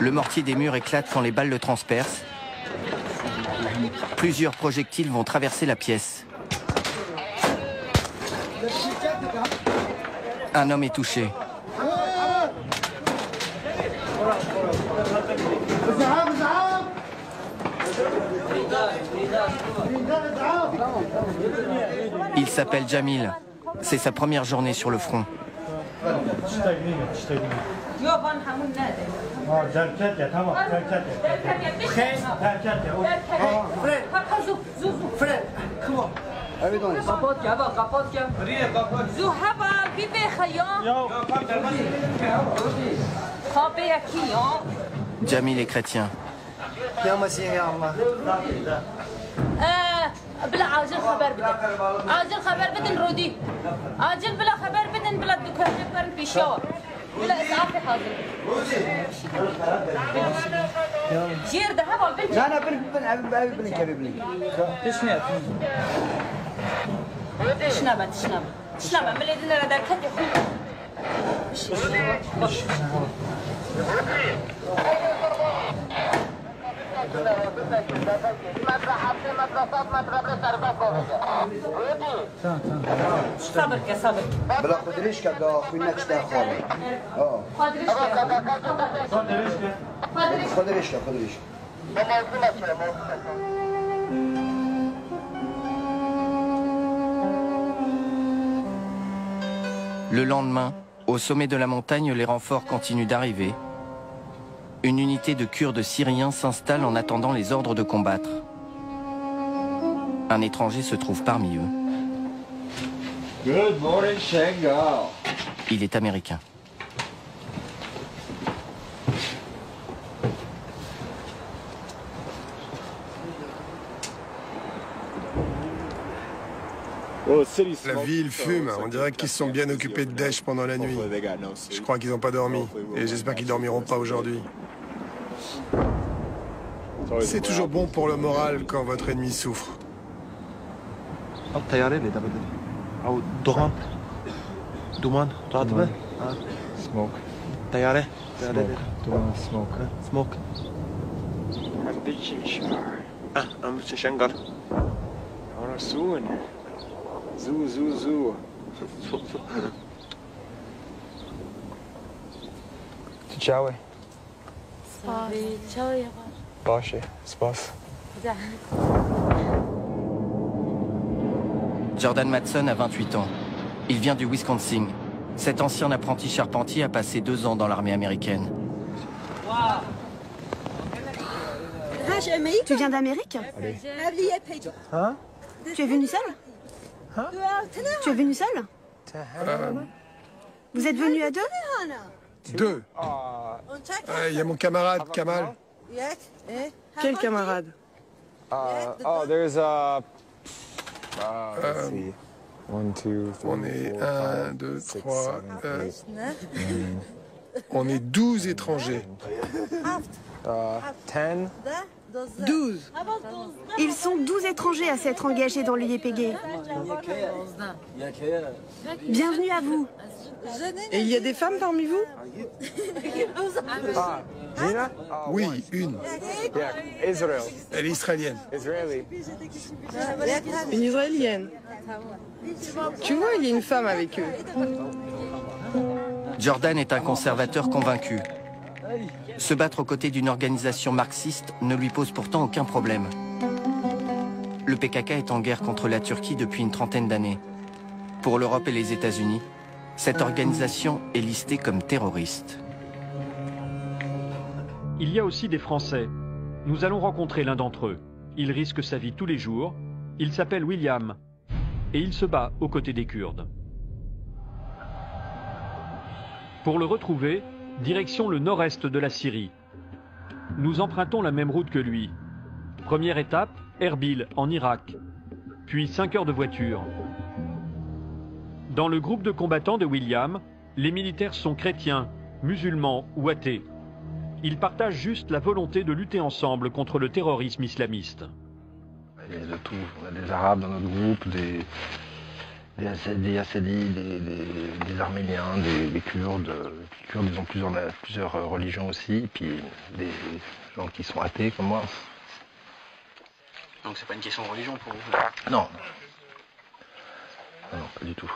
Le mortier des murs éclate quand les balles le transpercent. Plusieurs projectiles vont traverser la pièce. Un homme est touché. Il s'appelle Jamil. C'est sa première journée sur le front. Jamil est chrétien. بلا عاجل خبر بدن عاجل خبر بدن رودي عاجل بلا خبر بدن بلا الدكان يقرن في الشاور بلا اسعاف حاضر جير ذهب البنت لا انا بنك ابني تسنى تشنبه من اللي هذا كتي صبر صبر بلا خدريش كذا فينا تشتا خالي خدريش Le lendemain, au sommet de la montagne, les renforts continuent d'arriver. Une unité de Kurdes syriens s'installe en attendant les ordres de combattre. Un étranger se trouve parmi eux. Good morning, Shanghai. Il est américain. La ville fume, on dirait qu'ils se sont bien occupés de Daesh pendant la nuit. Je crois qu'ils n'ont pas dormi, et j'espère qu'ils dormiront pas aujourd'hui. C'est toujours bon pour le moral quand votre ennemi souffre. Zoo. Ciao. ciao يا Bashi, spas. Jordan Matson a 28 ans. Il vient du Wisconsin. Cet ancien apprenti charpentier a passé 2 ans dans l'armée américaine. Tu viens d'Amérique? Hein? Tu es venu seul? Tu es venu seul? Vous êtes venu à 2? 2. Il y a mon camarade, Kamal. Quel camarade? There's a... let's see. 1, 2, 3, On est 1, 2, 3... on est 12 étrangers. 10. 12. Ils sont 12 étrangers à s'être engagés dans l'UYPG. Bienvenue à vous. Et il y a des femmes parmi vous? Gina? Oui, une. Yeah, Israel. Elle est israélienne. Israeli. Une israélienne. Tu vois, il y a une femme avec eux. Jordan est un conservateur convaincu. Se battre aux côtés d'une organisation marxiste ne lui pose pourtant aucun problème. Le PKK est en guerre contre la Turquie depuis une trentaine d'années. Pour l'Europe et les États-Unis, cette organisation est listée comme terroriste. Il y a aussi des Français. Nous allons rencontrer l'un d'entre eux. Il risque sa vie tous les jours. Il s'appelle William. Et il se bat aux côtés des Kurdes. Pour le retrouver, direction le nord-est de la Syrie. Nous empruntons la même route que lui. Première étape, Erbil, en Irak. Puis 5 heures de voiture. Dans le groupe de combattants de William, les militaires sont chrétiens, musulmans ou athées. Ils partagent juste la volonté de lutter ensemble contre le terrorisme islamiste. Il y a de tout. On a des Arabes dans notre groupe, des Yazidis, des Arméniens, des Kurdes. Les Kurdes, ils ont plusieurs religions aussi, et puis des gens qui sont athées comme moi. Donc c'est pas une question de religion pour vous? Non. Non, pas du tout.